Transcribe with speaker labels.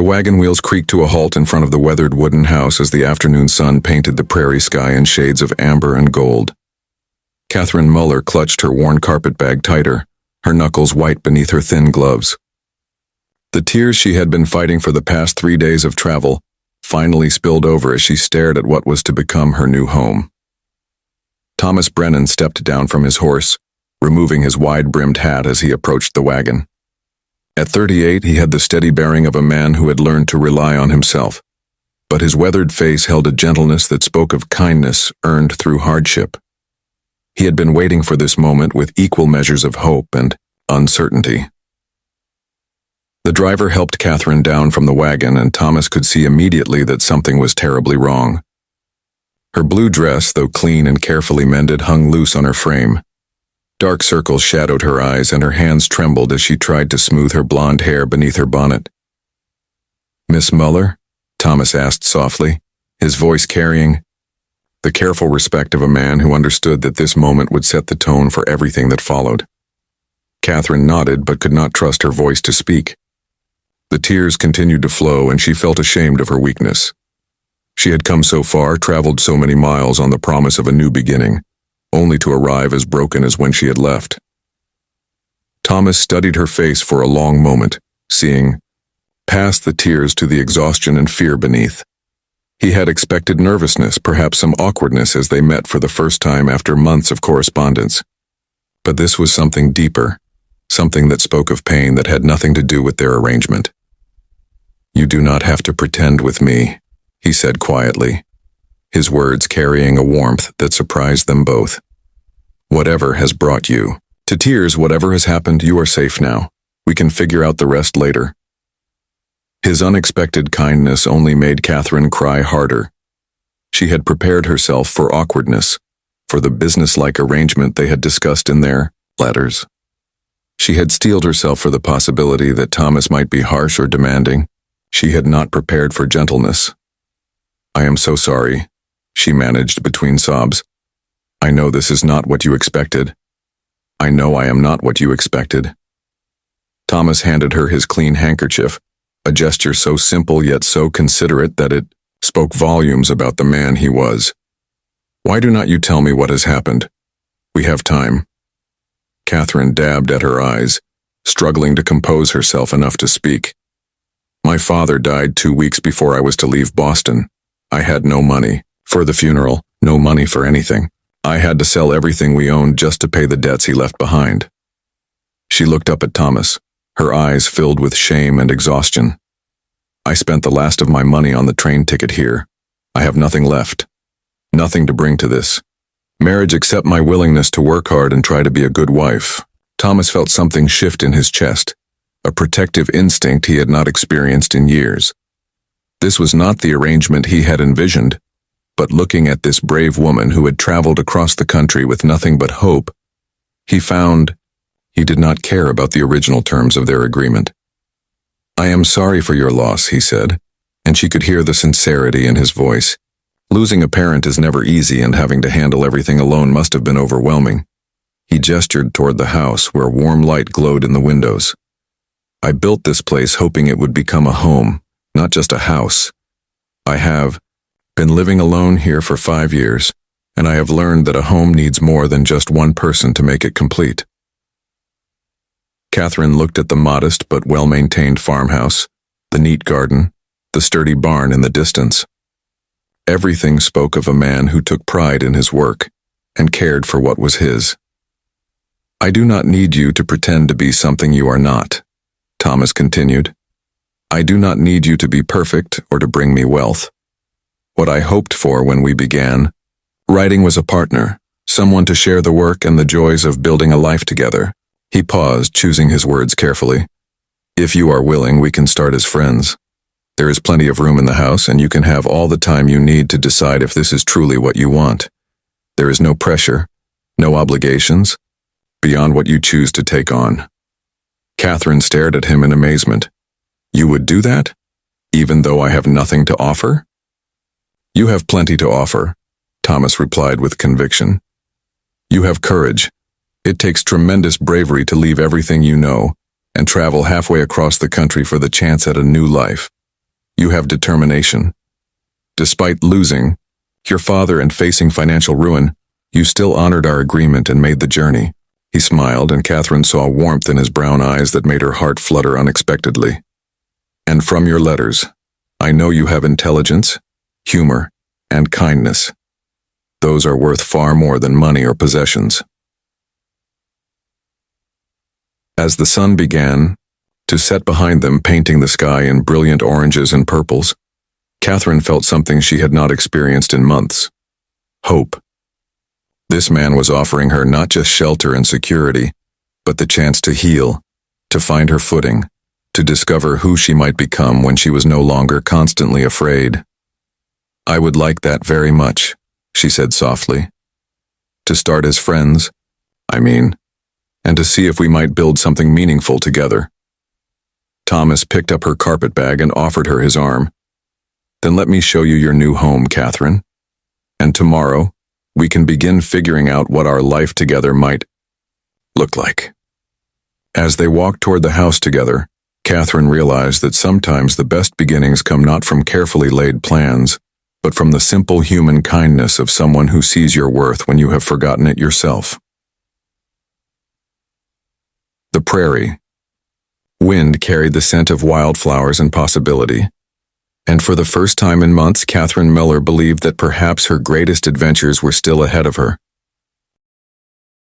Speaker 1: The wagon wheels creaked to a halt in front of the weathered wooden house as the afternoon sun painted the prairie sky in shades of amber and gold. Catherine Muller clutched her worn carpetbag tighter, her knuckles white beneath her thin gloves. The tears she had been fighting for the past 3 days of travel finally spilled over as she stared at what was to become her new home. Thomas Brennan stepped down from his horse, removing his wide-brimmed hat as he approached the wagon. At 38, he had the steady bearing of a man who had learned to rely on himself, but his weathered face held a gentleness that spoke of kindness earned through hardship. He had been waiting for this moment with equal measures of hope and uncertainty. The driver helped Catherine down from the wagon, and Thomas could see immediately that something was terribly wrong. Her blue dress, though clean and carefully mended, hung loose on her frame. Dark circles shadowed her eyes, and her hands trembled as she tried to smooth her blonde hair beneath her bonnet. "Miss Muller?" Thomas asked softly, his voice carrying the careful respect of a man who understood that this moment would set the tone for everything that followed. Catherine nodded but could not trust her voice to speak. The tears continued to flow, and she felt ashamed of her weakness. She had come so far, traveled so many miles on the promise of a new beginning, only to arrive as broken as when she had left. Thomas studied her face for a long moment, seeing past the tears to the exhaustion and fear beneath. He had expected nervousness, perhaps some awkwardness as they met for the first time after months of correspondence. But this was something deeper, something that spoke of pain that had nothing to do with their arrangement. "You do not have to pretend with me," he said quietly, his words carrying a warmth that surprised them both. "Whatever has brought you to tears, whatever has happened, you are safe now. We can figure out the rest later." His unexpected kindness only made Catherine cry harder. She had prepared herself for awkwardness, for the business-like arrangement they had discussed in their letters. She had steeled herself for the possibility that Thomas might be harsh or demanding. She had not prepared for gentleness. "I am so sorry," she managed between sobs. "I know this is not what you expected. I know I am not what you expected." Thomas handed her his clean handkerchief, a gesture so simple yet so considerate that it spoke volumes about the man he was. "Why do not you tell me what has happened? We have time." Catherine dabbed at her eyes, struggling to compose herself enough to speak. "My father died 2 weeks before I was to leave Boston. I had no money for the funeral, no money for anything. I had to sell everything we owned just to pay the debts he left behind." She looked up at Thomas, her eyes filled with shame and exhaustion. "I spent the last of my money on the train ticket here. I have nothing left. Nothing to bring to this marriage except my willingness to work hard and try to be a good wife." Thomas felt something shift in his chest, a protective instinct he had not experienced in years. This was not the arrangement he had envisioned, but looking at this brave woman who had traveled across the country with nothing but hope, he found he did not care about the original terms of their agreement. "I am sorry for your loss," he said, and she could hear the sincerity in his voice. Losing a parent is never easy, and having to handle everything alone must have been overwhelming. He gestured toward the house where warm light glowed in the windows. "I built this place hoping it would become a home, not just a house. I have been living alone here for 5 years, and I have learned that a home needs more than just one person to make it complete." Catherine looked at the modest but well-maintained farmhouse, the neat garden, the sturdy barn in the distance. Everything spoke of a man who took pride in his work and cared for what was his. "I do not need you to pretend to be something you are not," Thomas continued. "I do not need you to be perfect or to bring me wealth. What I hoped for when we began writing was a partner, someone to share the work and the joys of building a life together." He paused, choosing his words carefully. "If you are willing, we can start as friends. There is plenty of room in the house, and you can have all the time you need to decide if this is truly what you want. There is no pressure, no obligations, beyond what you choose to take on." Catherine stared at him in amazement. "You would do that? Even though I have nothing to offer?" "You have plenty to offer," Thomas replied with conviction. "You have courage. It takes tremendous bravery to leave everything you know and travel halfway across the country for the chance at a new life. You have determination. Despite losing your father and facing financial ruin, you still honored our agreement and made the journey. He smiled, and Catherine saw warmth in his brown eyes that made her heart flutter unexpectedly. And from your letters, I know you have intelligence, humor, and kindness. Those are worth far more than money or possessions. As the sun began to set behind them, painting the sky in brilliant oranges and purples, Catherine felt something she had not experienced in months: hope. This man was offering her not just shelter and security, but the chance to heal, to find her footing, to discover who she might become when she was no longer constantly afraid. I would like that very much, she said softly. To start as friends, and to see if we might build something meaningful together. Thomas picked up her carpet bag and offered her his arm. Then let me show you your new home, Catherine. And tomorrow, we can begin figuring out what our life together might look like. As they walked toward the house together, Catherine realized that sometimes the best beginnings come not from carefully laid plans, but from the simple human kindness of someone who sees your worth when you have forgotten it yourself. The prairie. Wind carried the scent of wildflowers and possibility, and for the first time in months, Catherine Miller believed that perhaps her greatest adventures were still ahead of her.